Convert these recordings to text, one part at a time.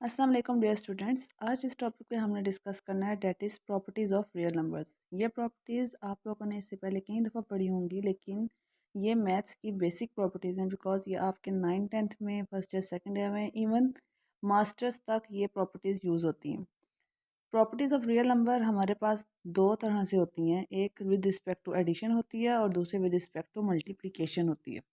अस्सलाम वालेकुम dear students. आज इस टॉपिक पे हमने डिस्कस करना है that is properties of real numbers. ये प्रॉपर्टीज़ आप लोगों ने इससे पहले कई दफ़ा पढ़ी होंगी, लेकिन ये मैथ्स की बेसिक प्रॉपर्टीज़ हैं बिकॉज ये आपके 9th 10th में, फर्स्ट ईयर सेकंड ईयर में, इवन मास्टर्स तक ये प्रॉपर्टीज़ यूज़ होती हैं। प्रॉपर्टीज़ ऑफ रियल नंबर हमारे पास दो तरह से होती हैं, एक विद रिस्पेक्ट टू एडिशन होती है और दूसरे विद रिस्पेक्ट टू मल्टीप्लिकेशन होती है।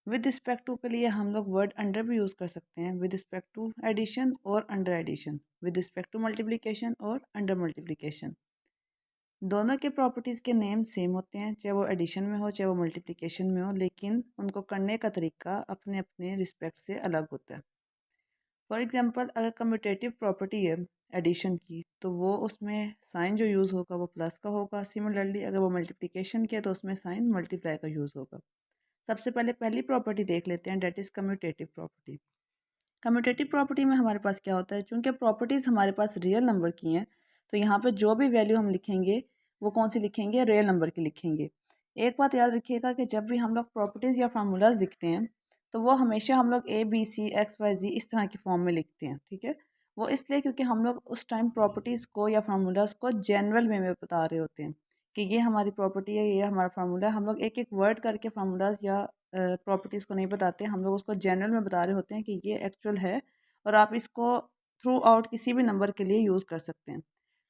विद रिस्पेक्ट टू के लिए हम लोग वर्ड अंडर भी यूज़ कर सकते हैं, विद रिस्पेक्ट टू एडिशन और under addition, with respect to multiplication और अंडर मल्टीप्लिकेशन। दोनों के प्रॉपर्टीज़ के नेम सेम होते हैं, चाहे वो एडिशन में हो चाहे वो मल्टीप्लिकेशन में हो, लेकिन उनको करने का तरीका अपने अपने रिस्पेक्ट से अलग होता है। फॉर एग्जांपल, अगर कम्यूटेटिव प्रॉपर्टी है एडिशन की, तो वो उसमें साइन जो यूज़ होगा वो प्लस का होगा। सिमिलरली अगर वो मल्टीप्लिकेशन की है तो उसमें साइन मल्टीप्लाई का यूज़ होगा। सबसे पहले पहली प्रॉपर्टी देख लेते हैं, that is commutative property. Commutative property में हमारे पास क्या होता है, चूंकि प्रॉपर्टीज़ हमारे पास रियल नंबर की हैं, तो यहाँ पे जो भी वैल्यू हम लिखेंगे वो कौन सी लिखेंगे, रियल नंबर की लिखेंगे। एक बात याद रखिएगा कि जब भी हम लोग प्रॉपर्टीज़ या फार्मूलाज लिखते हैं तो वो हमेशा हम लोग ABCXYZ इस तरह की फॉर्म में लिखते हैं, ठीक है। वो इसलिए क्योंकि हम लोग उस टाइम प्रॉपर्टीज़ को या फार्मूलाज को जनरल वे में बता रहे होते हैं कि ये हमारी प्रॉपर्टी है, ये हमारा फार्मूला है। हम लोग एक एक वर्ड करके फार्मूलाज या प्रॉपर्टीज़ को नहीं बताते, हम लोग उसको जनरल में बता रहे होते हैं कि ये एक्चुअल है और आप इसको थ्रू आउट किसी भी नंबर के लिए यूज़ कर सकते हैं।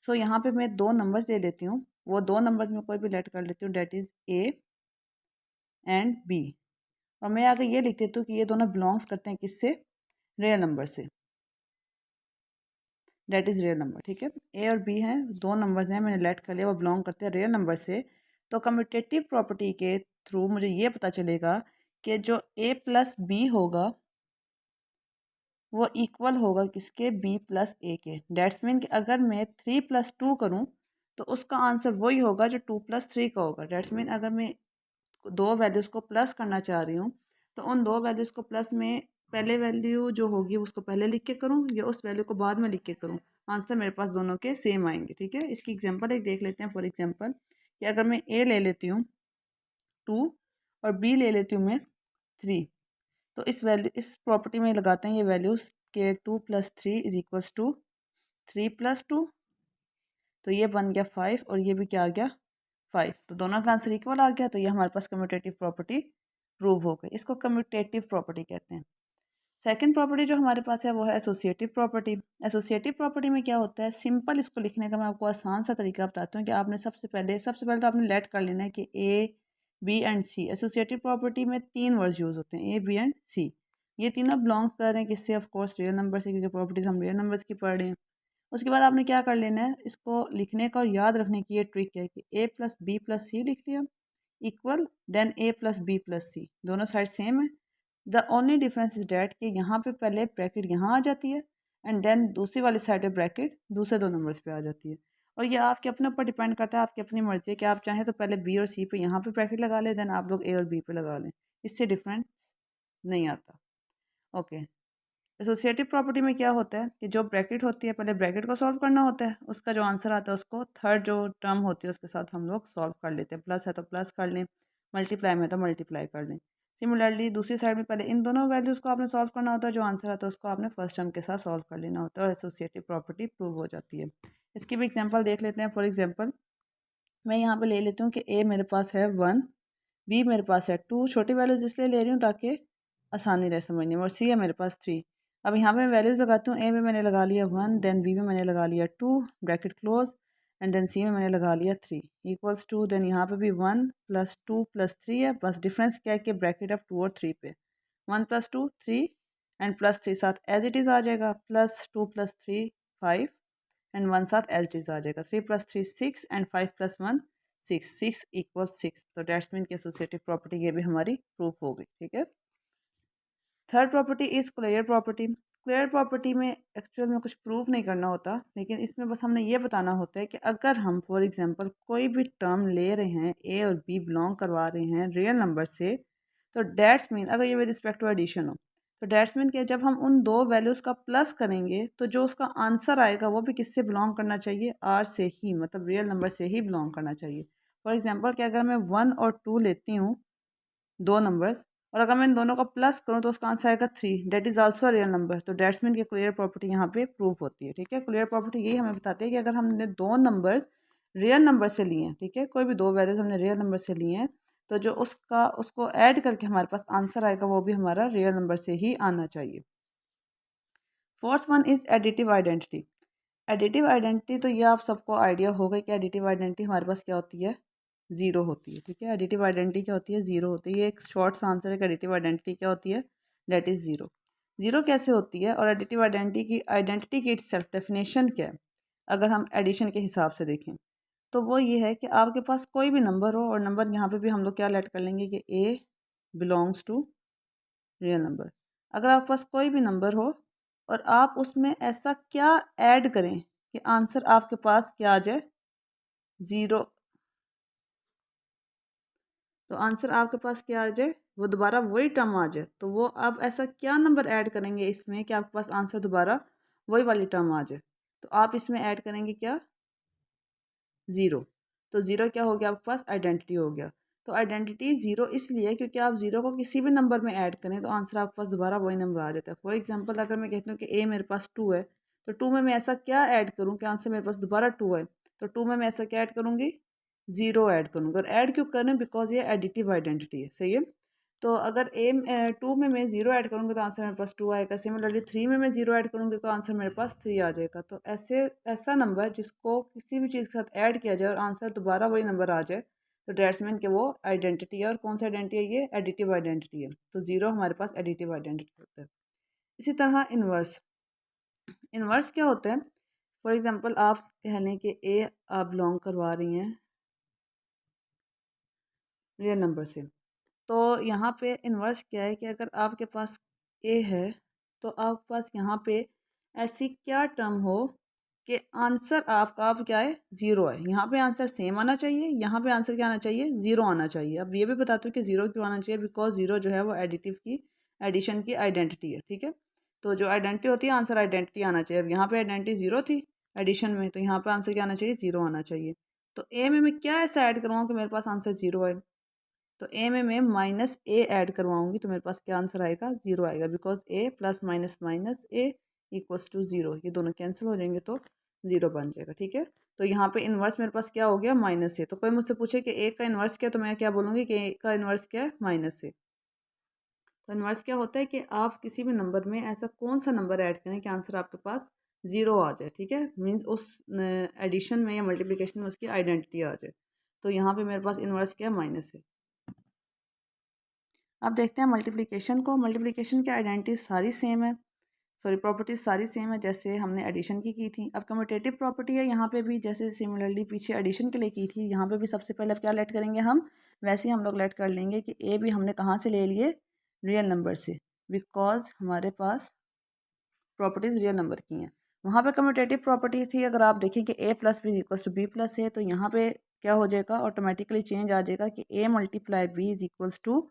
सो यहाँ पे मैं दो नंबर्स ले लेती हूँ, वो दो नंबर्स में कोई भी लेट कर लेती हूँ, that is A and B। और मैं आगे ये लिख देती हूँ कि ये दोनों बिलोंग्स करते हैं किससे, रियल नंबर से, डेट इज़ रियल नंबर, ठीक है। A और B हैं, दो नंबर्स हैं, मैंने लेट कर लिया, वो बिलोंग करते हैं रियल नंबर से। तो कम्यूटेटिव प्रॉपर्टी के थ्रू मुझे ये पता चलेगा कि जो A+B होगा वो इक्वल होगा किसके, B+A के। डेट्स मीन कि अगर मैं 3+2 करूँ तो उसका आंसर वही होगा जो 2+3 का होगा। डेट्स मीन अगर मैं दो वैल्यूज़ को प्लस करना चाह रही हूँ तो उन दो वैल्यूज़ को प्लस में पहले वैल्यू जो होगी उसको पहले लिख के करूँ या उस वैल्यू को बाद में लिख के करूँ, आंसर मेरे पास दोनों के सेम आएंगे, ठीक है। इसकी एग्जांपल एक देख लेते हैं। फॉर एग्जांपल कि अगर मैं A ले लेती हूँ 2 और B ले लेती हूँ मैं 3, तो इस प्रॉपर्टी में लगाते हैं ये वैल्यूज़ के 2+3 = 3+2, तो ये बन गया 5 और ये भी क्या आ गया 5, तो दोनों का आंसर इक्वल आ गया। तो ये हमारे पास कम्यूटेटिव प्रॉपर्टी प्रूव हो गई, इसको कम्यूटेटिव प्रॉपर्टी कहते हैं। सेकंड प्रॉपर्टी जो हमारे पास है वो है एसोसिएटिव प्रॉपर्टी। एसोसिएटिव प्रॉपर्टी में क्या होता है, सिंपल इसको लिखने का मैं आपको आसान सा तरीका बताती हूँ कि आपने सबसे पहले तो आपने लेट कर लेना है कि A B and C। Associative property में तीन वर्ड्स यूज़ होते हैं, A B एंड C। ये तीनों बिलोंग्स कर रहे हैं किससे, ऑफ कोर्स रियल नंबर से, क्योंकि प्रॉपर्टीज हम रियल नंबर्स की पढ़ रहे हैं। उसके बाद आपने क्या कर लेना है, इसको लिखने का और याद रखने की ये ट्रिक है कि A+B+C लिख लिया इक्वल देन A+B+C, दोनों साइड सेम है। The only difference is that कि यहाँ पे पहले ब्रैकेट यहाँ आ जाती है एंड देन दूसरी वाली साइड पे ब्रैकेट दूसरे दो नंबर्स पे आ जाती है। और ये आपके अपने ऊपर डिपेंड करता है, आपकी अपनी मर्जी है कि आप चाहें तो पहले B और C पे यहाँ पे ब्रैकेट लगा लें, देन आप लोग A और B पे लगा लें, इससे डिफरेंस नहीं आता। ओके। एसोसिएटिव प्रॉपर्टी में क्या होता है कि जो ब्रैकेट होती है पहले ब्रैकेट को सॉल्व करना होता है, उसका जो आंसर आता है उसको थर्ड जो टर्म होती है उसके साथ हम लोग सॉल्व कर लेते हैं। प्लस है तो प्लस कर लें, मल्टीप्लाई में तो मल्टीप्लाई कर लें। सिमिलरली दूसरी साइड में पहले इन दोनों वैल्यूज़ को आपने सॉल्व करना होता है, जो आंसर आता है उसको आपने फर्स्ट टर्म के साथ सॉल्व कर लेना होता है और एसोसिएटिव प्रॉपर्टी प्रूव हो जाती है। इसकी भी एग्जाम्पल देख लेते हैं। फॉर एग्जाम्पल मैं यहाँ पे ले लेती हूँ कि A मेरे पास है 1, B मेरे पास है 2, छोटी वैल्यूज़ इसलिए ले रही हूँ ताकि आसानी रहे समझने में, और C है मेरे पास 3। अब यहाँ पे मैं वैल्यूज़ लगाती हूँ, A में मैंने लगा लिया 1, देन B में मैंने लगा लिया 2, bracket close, and then C में मैंने लगा लिया 3 इक्वल्स टू, देन यहाँ पे भी 1 + 2 + 3 है, बस डिफरेंस क्या है कि ब्रैकेट अब 2 और 3 पे 1 + 2 3 एंड +3 साथ एज इट इज़ आ जाएगा, +2 + 3 5 एंड 1 साथ एज इट इज़ आ जाएगा, 3 + 3 6 एंड 5 + 1 6, 6 = 6। तो डैट्स मीन की एसोसिएटिव प्रॉपर्टी ये भी हमारी प्रूफ हो गई, ठीक है। Third property is clear property. Clear property में एक्चुअल में कुछ प्रूफ नहीं करना होता, लेकिन इसमें बस हमने ये बताना होता है कि अगर हम फॉर एग्जांपल कोई भी टर्म ले रहे हैं, A और B बिलोंग करवा रहे हैं रियल नंबर से, तो डैट्स मीन अगर ये विद रिस्पेक्ट टू एडिशन हो तो डैट्स मीन कि जब हम उन दो वैल्यूज़ का प्लस करेंगे तो जो उसका आंसर आएगा वो भी किससे बिलोंग करना चाहिए, R से ही, मतलब रियल नंबर से ही बिलोंग करना चाहिए। फॉर एग्जाम्पल कि अगर मैं 1 और 2 लेती हूँ, दो नंबर्स, और अगर मैं इन दोनों का प्लस करूँ तो उसका आंसर आएगा 3, that is also real number. तो डेट्स मीन की क्लियर प्रॉपर्टी यहाँ पे प्रूव होती है। ठीक है, क्लियर प्रॉपर्टी यही हमें बताती है कि अगर हमने दो नंबर्स रियल नंबर से लिए हैं, ठीक है, कोई भी दो वैल्यूज हमने रियल नंबर से लिए हैं, तो जो उसको ऐड करके हमारे पास आंसर आएगा वो भी हमारा रियल नंबर से ही आना चाहिए। Fourth one is additive identity. Additive identity तो ये आप सबको आइडिया होगा कि एडिटिव आइडेंटिटी हमारे पास क्या होती है, ज़ीरो होती है। ठीक है, एडिटिव आइडेंटिटी क्या होती है, ज़ीरो होती है। ये एक शॉर्ट सा आंसर है कि एडिटिव आइडेंटिटी क्या होती है, डेट इज़ ज़ीरो। ज़ीरो कैसे होती है और एडिटिव आइडेंटिटी की सेल्फ डेफिनेशन क्या है, अगर हम एडिशन के हिसाब से देखें तो वो ये है कि आपके पास कोई भी नंबर हो, और नंबर यहाँ पे भी हम लोग क्या लेट कर लेंगे कि ए बिलोंग्स टू रियल नंबर। अगर आपके पास कोई भी नंबर हो और आप उसमें ऐसा क्या ऐड करें कि आंसर आपके पास क्या आ जाए, ज़ीरो, तो आंसर आपके पास क्या आ जाए, वो दोबारा वही टर्म आ जाए। तो वो आप ऐसा क्या नंबर ऐड करेंगे इसमें कि आपके पास आंसर दोबारा वही वाली टर्म आ जाए। तो आप इसमें ऐड करेंगे क्या, ज़ीरो। तो ज़ीरो क्या हो गया, आपके पास आइडेंटिटी हो गया। तो आइडेंटिटी ज़ीरो इसलिए क्योंकि आप ज़ीरो को किसी भी नंबर में ऐड करें तो आंसर आपके पास दोबारा वही नंबर आ जाता है। फॉर एग्जांपल अगर मैं कहती हूँ कि ए मेरे पास 2 है, तो 2 में मैं ऐसा क्या ऐड करूँ कि आंसर मेरे पास दोबारा 2 है। तो 2 में मैं ऐसा क्या ऐड करूँगी, ज़ीरो ऐड करूँगी। और ऐड क्यों करें, बिकॉज ये एडिटिव आइडेंटिटी है, सही है। तो अगर टू में मैं ज़ीरो ऐड करूँगी तो आंसर मेरे पास 2 आएगा। सिमिलरली 3 में मैं ज़ीरो ऐड करूँगी तो आंसर मेरे पास 3 आ जाएगा। तो ऐसा नंबर जिसको किसी भी चीज़ के साथ ऐड किया जाए और आंसर दोबारा वही नंबर आ जाए, तो डेट्स मीन कि वो आइडेंटिटी है। और कौन सा आइडेंटिटी है, ये एडिटिव आइडेंटिटी है। तो ज़ीरो हमारे पास एडिटिव आइडेंटिटी होता है। इसी तरह इन्वर्स, इन्वर्स क्या होता है, फॉर एग्जाम्पल आप कह लें कि ए आप बिलोंग करवा रही हैं रियल नंबर से, तो यहाँ पे इन्वर्स क्या है कि अगर आपके पास ए है तो आपके पास यहाँ पे ऐसी क्या टर्म हो कि आंसर आपका अब क्या है, ज़ीरो है। यहाँ पे आंसर सेम आना चाहिए, यहाँ पे आंसर क्या आना चाहिए, ज़ीरो आना चाहिए। अब ये भी बताती हूँ कि ज़ीरो क्यों आना चाहिए, बिकॉज ज़ीरो जो है वो एडिशन की आइडेंटिटी है। ठीक है, तो जो आइडेंटिटी होती है, आंसर आइडेंटिटी आना चाहिए। अब यहाँ पे आइडेंटिटी ज़ीरो थी एडिशन में, तो यहाँ पे आंसर क्या आना चाहिए, ज़ीरो आना चाहिए। तो ए में मैं क्या ऐसा ऐड करवाऊँ कि मेरे पास आंसर ज़ीरो है, तो ए में मैं माइनस ए ऐड करवाऊंगी तो मेरे पास क्या आंसर आएगा, ज़ीरो आएगा। Because a plus minus a equals to zero, ये दोनों कैंसिल हो जाएंगे तो ज़ीरो बन जाएगा। ठीक है, तो यहाँ पे इन्वर्स मेरे पास क्या हो गया, माइनस ए। तो कोई मुझसे पूछे कि ए का इन्वर्स क्या है, तो मैं क्या बोलूँगी कि ए का इन्वर्स क्या है, माइनस ए। तो इन्वर्स क्या होता है कि आप किसी भी नंबर में ऐसा कौन सा नंबर ऐड करें कि आंसर आपके पास ज़ीरो आ जाए। ठीक है, मीन्स उस एडिशन में या मल्टीप्लिकेशन में उसकी आइडेंटिटी आ जाए। तो यहाँ पे मेरे पास इन्वर्स क्या है, माइनस है। अब देखते हैं मल्टीप्लिकेशन को। मल्टीप्लिकेशन की आइडेंटिटी सारी सेम है, सॉरी प्रॉपर्टीज सारी सेम है जैसे हमने एडिशन की थी। अब कम्यूटेटिव प्रॉपर्टी है यहाँ पे भी, जैसे सिमिलरली पीछे एडिशन के लिए की थी, यहाँ पे भी सबसे पहले अब क्या लेट करेंगे हम, वैसे ही हम लोग लेट कर लेंगे कि ए भी हमने कहाँ से ले लिए, रियल नंबर से, बिकॉज हमारे पास प्रॉपर्टीज़ रियल नंबर की हैं। वहाँ पे कम्यूटेटिव प्रॉपर्टी थी, अगर आप देखें कि a plus b equals to b plus है, तो यहाँ पे क्या हो जाएगा, ऑटोमेटिकली चेंज आ जाएगा कि a multiply b is equals to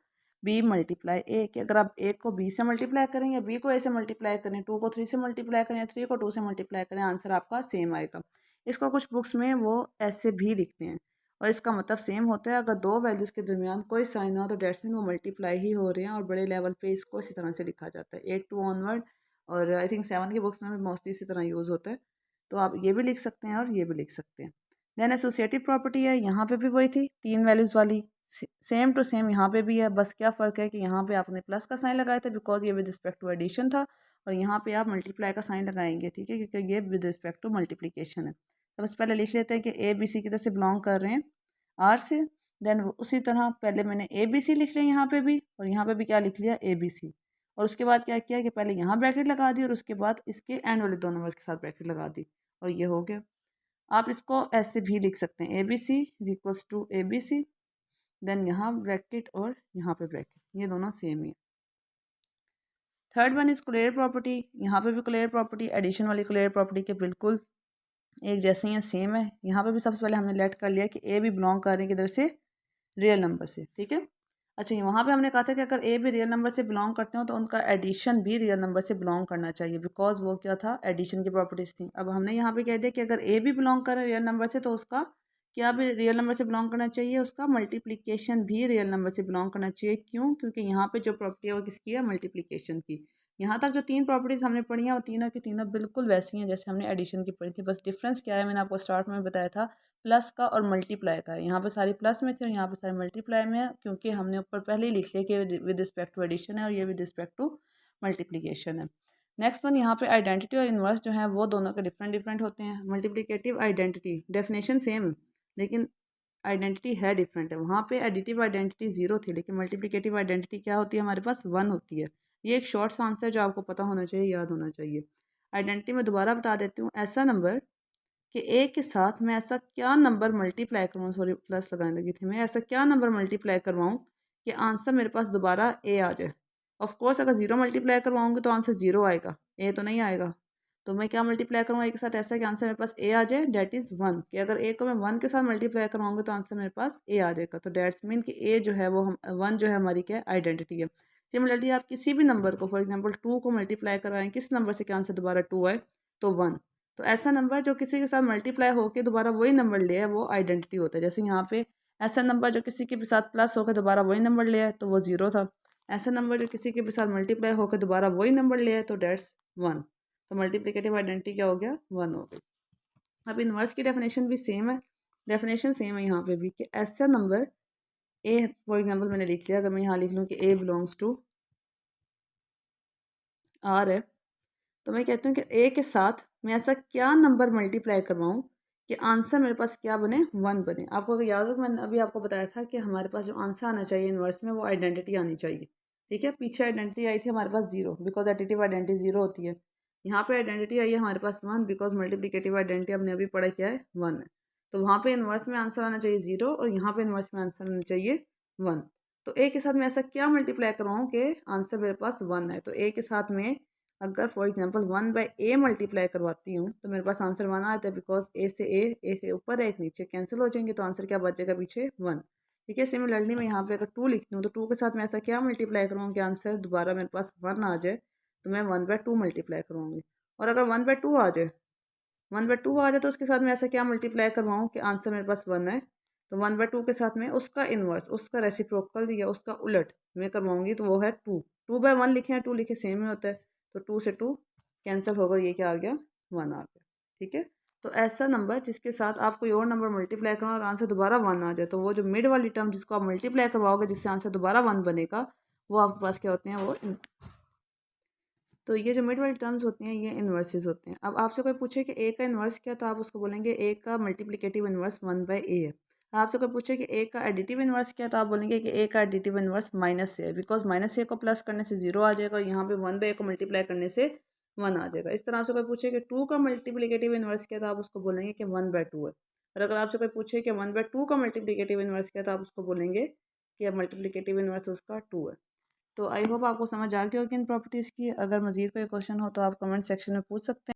b multiply a. कि अगर आप ए को बी से मल्टीप्लाई करें या बी को ए से मल्टीप्लाई करें, टू को थ्री से मल्टीप्लाई करें या थ्री को टू से मल्टीप्लाई करें, आंसर आपका सेम आएगा। इसको कुछ बुक्स में वो ऐसे भी लिखते हैं और इसका मतलब सेम होता है। अगर दो वैल्यूज़ के दरमियान कोई साइन हो तो डेट्स मीन वो मल्टीप्लाई ही हो रहे हैं, और बड़े लेवल पे इसको इसी तरह से लिखा जाता है 8 टू ऑनवर्ड, और आई थिंक 7 की बुक्स में भी मोस्टली इसी तरह यूज़ होता है। तो आप ये भी लिख सकते हैं और ये भी लिख सकते हैं। देन एसोसिएटिव प्रॉपर्टी है, यहाँ पे भी वही थी, तीन वैल्यूज़ वाली, सेम टू सेम यहाँ पे भी है। बस क्या फ़र्क है कि यहाँ पे आपने प्लस का साइन लगाया था बिकॉज ये विद रिस्पेक्ट टू एडिशन था, और यहाँ पे आप मल्टीप्लाई का साइन लगाएंगे, ठीक है, क्योंकि ये विद रिस्पेक्ट टू मल्टीप्लिकेशन है। तो बस पहले लिख लेते हैं कि ए बी सी किधर से बिलोंग कर रहे हैं, आर से। देन उसी तरह पहले मैंने ए बी सी लिख लिया यहाँ पे भी, और यहाँ पे भी क्या लिख लिया, ए बी सी। और उसके बाद क्या किया कि पहले यहाँ ब्रैकेट लगा दी और उसके बाद इसके एंड वाले दो नंबर्स के साथ ब्रैकेट लगा दी, और ये हो गया। आप इसको ऐसे भी लिख सकते हैं, A B C is equals to A B C, then यहाँ ब्रैकेट और यहाँ पे ब्रैकेट, ये दोनों सेम ही है। Third one is clear property. यहाँ पे भी क्लियर प्रॉपर्टी एडिशन वाली क्लियर प्रॉपर्टी के बिल्कुल एक जैसे ही सेम है। यहाँ पे भी सबसे पहले हमने लेट कर लिया कि ए भी बिलोंग कर रहे हैं किधर से, रियल नंबर से, ठीक है। अच्छा, वहाँ पे हमने कहा था कि अगर ए भी रियल नंबर से बिलोंग करते हो तो उनका एडिशन भी रियल नंबर से बिलोंग करना चाहिए, बिकॉज वो क्या था, एडिशन की प्रॉपर्टीज थी। अब हमने यहाँ पे कह दिया कि अगर ए भी बिलोंग करे रियल नंबर से तो उसका क्या भी रियल नंबर से बिलोंग करना चाहिए, उसका मल्टीप्लिकेशन भी रियल नंबर से बिलोंग करना चाहिए। क्यों? क्योंकि यहाँ पे जो प्रॉपर्टी है वो किसकी है, मल्टीप्लिकेशन की। यहाँ तक जो 3 प्रॉपर्टीज़ हमने पढ़ी हैं वो तीनों की तीनों बिल्कुल वैसी हैं जैसे हमने एडिशन की पढ़ी थी। बस डिफरेंस क्या है, मैंने आपको स्टार्ट में बताया था, प्लस का और मल्टीप्लाई का है। यहाँ पर सारी प्लस में थी और यहाँ पर सारी मल्टीप्लाई में है, क्योंकि हमने ऊपर पहले ही लिख लिया कि विद रिस्पेक्ट टू एडिशन है और ये विद रिस्पेक्ट टू मल्टीप्लिकेशन है। नेक्स्ट वन, यहाँ पे आइडेंटिटी और इन्वर्स जो है वो दोनों के डिफरेंट डिफरेंट होते हैं। मल्टीप्लिकेटिव आइडेंटिटी डेफिनेशन सेम, लेकिन आइडेंटिटी है डिफरेंट है। वहाँ पे एडिटिव आइडेंटिटी 0 थी, लेकिन मल्टीप्लिकेटिव आइडेंटिटी क्या होती है, हमारे पास 1 होती है। ये एक शॉर्ट सा आंसर जो आपको पता होना चाहिए, याद होना चाहिए। आइडेंटिटी में दोबारा बता देती हूँ, ऐसा नंबर कि ए के साथ मैं ऐसा क्या नंबर मल्टीप्लाई करवाऊँ, सॉरी प्लस लगाने लगी थी मैं, ऐसा क्या नंबर मल्टीप्लाई करवाऊँ कि आंसर मेरे पास दोबारा ए आ जाए। ऑफ कोर्स अगर 0 मल्टीप्लाई करवाऊँगी तो आंसर 0 आएगा, ए तो नहीं आएगा। तो मैं क्या मल्टीप्लाई करूँगा एक साथ, ऐसा कि आंसर मेरे पास ए आ जाए, डेट इज़ 1। कि अगर ए को मैं 1 के साथ मल्टीप्लाई करवाऊँगी तो आंसर मेरे पास ए आ जाएगा। तो डेट्स मीन कि ए जो है वो हम 1 जो है हमारी क्या आइडेंटिटी है। सिमिलरली आप किसी भी नंबर को, फॉर एग्जाम्पल 2 को मल्टीप्लाई करवाएं किस नंबर से, क्या आंसर दोबारा 2 आए, तो 1। तो ऐसा नंबर जो किसी के साथ मल्टीप्लाई होकर दोबारा वही नंबर ले है वो आइडेंटिटी होता है। जैसे यहाँ पे ऐसा नंबर जो किसी के साथ प्लस होकर दोबारा वही नंबर ले है तो वो 0 था। ऐसा नंबर जो किसी के साथ मल्टीप्लाई होकर दोबारा वही नंबर ले है तो डेट्स 1। तो मल्टीप्लिकेटिव आइडेंटिटी क्या हो गया, 1 हो गई। अब इन्वर्स की डेफिनेशन भी सेम है, डेफिनेशन सेम है यहाँ पे भी कि ऐसा नंबर ए, फॉर एग्जांपल मैंने लिख लिया, अगर मैं यहाँ लिख लूँ कि ए बिलोंग्स टू आर है, तो मैं कहती हूँ कि ए के साथ मैं ऐसा क्या नंबर मल्टीप्लाई करवाऊँ कि आंसर मेरे पास क्या बने, 1 बने। आपको अगर याद हो, मैंने अभी आपको बताया था कि हमारे पास जो आंसर आना चाहिए इन्वर्स में वो आइडेंटिटी आनी चाहिए। ठीक है, पीछे आइडेंटिटी आई थी हमारे पास 0, बिकॉज एडिटिव आइडेंटिटी 0 होती है। यहाँ पे आइडेंटिटी आई है हमारे पास 1, बिकॉज मल्टीप्लिकेटिव आइडेंटिटी हमने अभी पढ़ा क्या है, 1 है। तो वहाँ पे इन्वर्स में आंसर आना चाहिए 0 और यहाँ पे इन्वर्स में आंसर आना चाहिए 1। तो ए के साथ मैं ऐसा क्या मल्टीप्लाई करवाऊँ कि आंसर मेरे पास 1 है। तो ए के साथ में अगर for example 1 by A multiply करवाती हूँ तो मेरे पास आंसर 1 आता है, बिकॉज ए से ऊपर है, एक नीचे, कैंसिल हो जाएंगे तो आंसर क्या बचेगा पीछे, 1। ठीक है, सिमिलरली मैं यहाँ पे अगर 2 लिखती हूँ तो 2 के साथ मैं ऐसा क्या मल्टीप्लाई करूँगी कि आंसर दोबारा मेरे पास 1 आ जाए, तो मैं 1/2 मल्टीप्लाई करूँगी। और अगर 1/2 आ जाए, 1/2 आ जाए तो उसके साथ मैं ऐसा क्या मल्टीप्लाई करवाऊँ कि आंसर मेरे पास 1 है। तो 1/2 के साथ में उसका इन्वर्स, उसका रेसिप्रोकल या उसका उलट मैं करवाऊँगी, तो वो है 2। 2/1 लिखे हैं, 2 लिखे सेम ही होता है, तो 2 से 2 कैंसिल होकर ये क्या आ गया, 1 आ गया। ठीक है, तो ऐसा नंबर जिसके साथ आप कोई और नंबर मल्टीप्लाई करो और आंसर दोबारा 1 आ जाए, तो वो जो मिड वाली टर्म जिसको आप मल्टीप्लाई करवाओगे जिससे आंसर दोबारा 1 बनेगा, वो आपके पास क्या होते हैं, वो तो ये जो मिड वाली टर्म्स होती हैं ये इन्वर्सेस होते हैं। अब आपसे कोई पूछे कि ए का इन्वर्स क्या, तो आप उसको बोलेंगे ए का मल्टीप्लिकेटिव इन्वर्स 1/a है। आपसे कोई पूछे कि ए का एडिटिव इन्वर्स क्या, तो आप बोलेंगे कि ए का एडिटिव इन्वर्स -a है, बिकॉज -a को प्लस करने से 0 आ जाएगा और यहाँ पे 1/a को मल्टीप्लाई करने से 1 आ जाएगा। इस तरह आपसे कोई पूछे कि 2 का मल्टीप्लिकेटिव इन्वर्स क्या, तो आप उसको बोलेंगे कि 1/2 है। और अगर आपसे कोई पूछे कि 1/2 का मल्टीप्लिकेटिव इन्वर्स क्या, तो आप उसको बोलेंगे कि मल्टीप्लिकेटिव इन्वर्स उसका 2 है। तो आई होप आपको समझ आ गया होगी इन प्रॉपर्टीज़ की। अगर मज़ीद कोई क्वेश्चन हो तो आप कमेंट सेक्शन में पूछ सकते हैं।